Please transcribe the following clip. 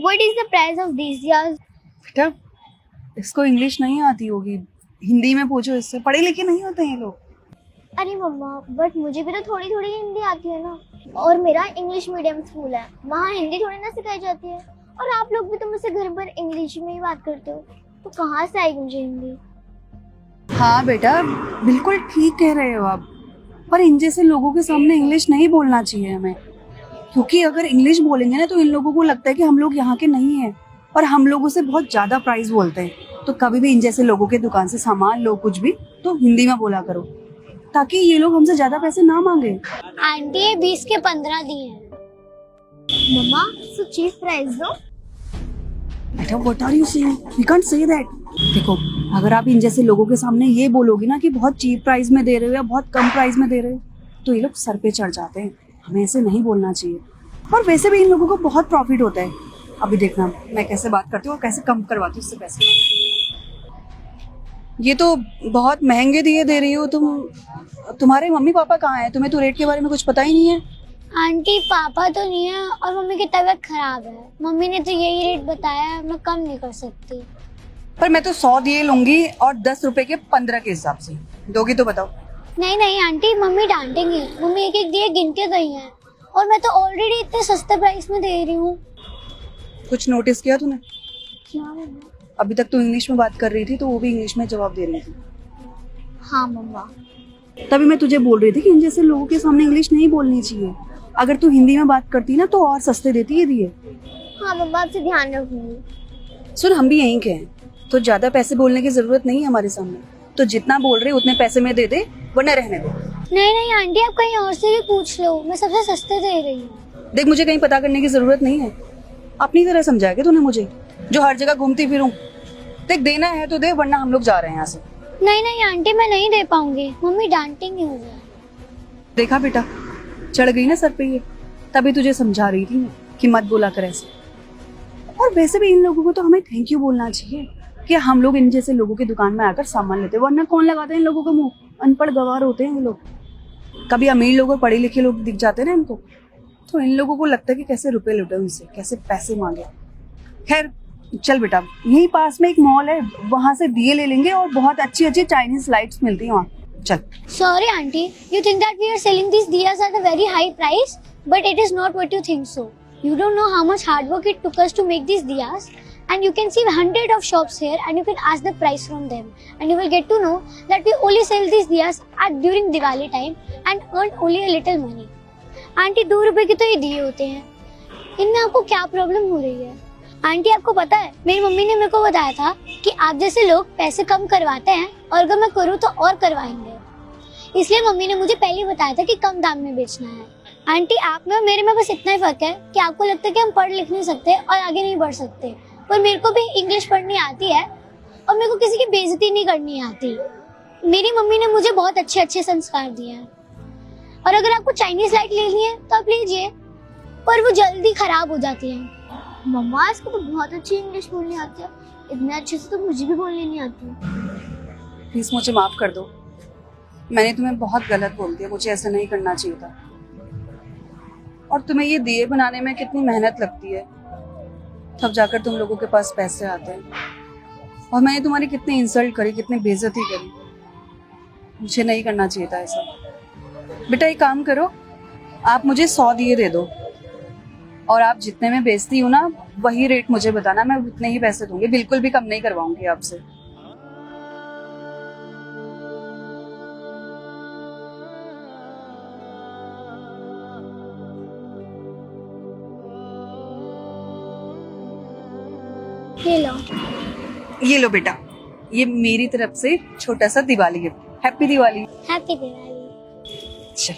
What is the price of these diyas? बेटा इसको English नहीं आती होगी, हिंदी में पूछो इससे, पढ़े लिखे नहीं होते हैं ये लोग। अरे मम्मा, बट मुझे भी तो थोड़ी थोड़ी हिंदी आती है ना, और मेरा इंग्लिश मीडियम स्कूल है, वहाँ हिंदी थोड़ी ना सिखाई जाती है। और आप लोग भी तो मुझसे घर पर इंग्लिश में ही बात करते हो, तो कहाँ से आएगी मुझे हिंदी? हाँ बेटा बिल्कुल ठीक कह रहे हो आप, पर इन जैसे लोगों के सामने इंग्लिश नहीं बोलना चाहिए हमें, क्योंकि अगर इंग्लिश बोलेंगे ना तो इन लोगों को लगता है कि हम लोग यहाँ के नहीं हैं और हम लोगों से बहुत ज्यादा प्राइस बोलते हैं। तो कभी भी इन जैसे लोगों के दुकान से सामान लो कुछ भी तो हिंदी में बोला करो, ताकि ये लोग हमसे ज्यादा पैसे ना मांगे। आंटी ये 20 के 15 दिए हैं। मम्मा, सो चीप प्राइस दो। बेटा what are you saying, we can't say that. देखो अगर आप इन जैसे लोगों के सामने ये बोलोगी ना कि बहुत चीप प्राइस में दे रहे हो या बहुत कम प्राइस में दे रहे हो, तो ये लोग सर पे चढ़ जाते हैं। हमें ऐसे नहीं बोलना चाहिए, और वैसे भी इन लोगों को बहुत प्रॉफिट होता है। अभी देखना मैं कैसे बात करती हूँ और कैसे कम करवाती हूँ इससे पैसे। ये तो बहुत महंगे दिए दे रही हो तुम, तुम्हारे मम्मी पापा कहाँ हैं? तुम्हें तो रेट के बारे में कुछ पता ही नहीं है। आंटी पापा तो नहीं है और मम्मी की तबीयत खराब है, मम्मी ने तो यही रेट बताया है, मैं कम नहीं कर सकती। पर मैं तो 100 दिए लूंगी और 10 रुपए के 15 के हिसाब से दोगी तो बताओ। नहीं नहीं आंटी, मम्मी डांटेंगी, मम्मी एक एक दिए गिन के गई हैं, और मैं तो ऑलरेडी इतने सस्ते प्राइस में दे रही हूँ। कुछ नोटिस किया तूने? क्या मम्मा? अभी तक तू इंग्लिश में बात कर रही थी तो वो भी इंग्लिश में जवाब दे रही थी। हाँ मम्मा। तभी मैं तुझे बोल रही थी कि इन जैसे लोगों के सामने इंग्लिश नहीं बोलनी चाहिए। अगर तू हिंदी में बात करती ना तो और सस्ते देती ये दिए। हाँ मम्मा, आपसे ध्यान रखूंगी। सुन हम भी यहीं के हैं, तो ज्यादा पैसे बोलने की जरूरत नहीं है हमारे सामने, तो जितना बोल रहे उतने पैसे में दे दे, वरना रहने दे। नहीं नहीं आंटी, आप कहीं और से भी पूछ लो, मैं सबसे सस्ते दे रही हूँ। देख मुझे कहीं पता करने की जरूरत नहीं है, अपनी तरह समझाया क्या तूने मुझे, जो हर जगह घूमती फिरूं। देख देना है तो दे, वरना हम लोग जा रहे हैं यहाँ से। नहीं नहीं आंटी, मैं नहीं दे पाऊंगी, मम्मी डांटेंगी मुझे। देखा बेटा चढ़ गई ना सर पे ये, तभी तुझे समझा रही थी कि मत बोला कर ऐसे। और वैसे भी इन लोगों को तो हमें थैंक यू बोलना चाहिए कि हम लोग इन जैसे लोगों की दुकान में आकर सामान लेते, वरना कौन लगाते हैं इन लोगों का मुंह, अनपढ़ गवार होते हैं ये लोग। कभी अमीर लोग और पढ़े लिखे लोग दिख जाते हैं ना इनको, तो इन लोगों को लगता है कि कैसे रुपए लुटे उनसे, कैसे पैसे मांगे। खैर चल बेटा, यहीं पास में एक मॉल है, वहां से दिए ले लेंगे, और बहुत अच्छी अच्छी चाइनीज लाइट्स मिलती है वहाँ। चल। Sorry aunty, you think that we are selling these diyas at a very high price, but it is not what you think so. You don't know how much hard work it took us to make these diyas, and you can see hundred of shops here, and you can ask the price from them, and you will get to know that we only sell these diyas at during Diwali time and earn only a little money. Aunty 2 रुपए के तो ये दिए होते हैं, इनमें आपको क्या प्रॉब्लम हो रही है? आंटी आपको पता है, मेरी मम्मी ने मेरे को बताया था कि आप जैसे लोग पैसे कम करवाते हैं, और अगर मैं करूँ तो और करवाएंगे, इसलिए मम्मी ने मुझे पहले ही बताया था कि कम दाम में बेचना है। आंटी आप में और मेरे में बस इतना ही फर्क है कि आपको लगता है कि हम पढ़ लिख नहीं सकते और आगे नहीं बढ़ सकते, पर मेरे को भी इंग्लिश पढ़नी आती है और मेरे को किसी की बेइज्जती नहीं करनी आती। मेरी मम्मी ने मुझे बहुत अच्छे अच्छे संस्कार दिए हैं, और अगर आपको चाइनीज लाइट लेनी है तो आप लीजिए, पर वो जल्दी खराब हो जाती है। मम्मा इसको तो बहुत अच्छी इंग्लिश बोलनी आती है, इतने अच्छे से तो मुझे भी बोलनी नहीं आती। प्लीज मुझे माफ कर दो, मैंने तुम्हें बहुत गलत बोल दिया, मुझे ऐसा नहीं करना चाहिए था। और तुम्हें ये दिए बनाने में कितनी मेहनत लगती है, तब जाकर तुम लोगों के पास पैसे आते हैं, और मैंने तुम्हारी कितनी इंसल्ट करी, कितनी बेइज्जती करी। मुझे नहीं करना चाहिए था ऐसा। बेटा एक काम करो, आप मुझे 100 दिए दे दो, और आप जितने में बेचती हो ना वही रेट मुझे बताना, मैं उतने ही पैसे दूंगी, बिल्कुल भी कम नहीं करवाऊंगी आपसे। ये लो बेटा, ये मेरी तरफ से छोटा सा Diwali gift. Happy Diwali. Happy Diwali. चल।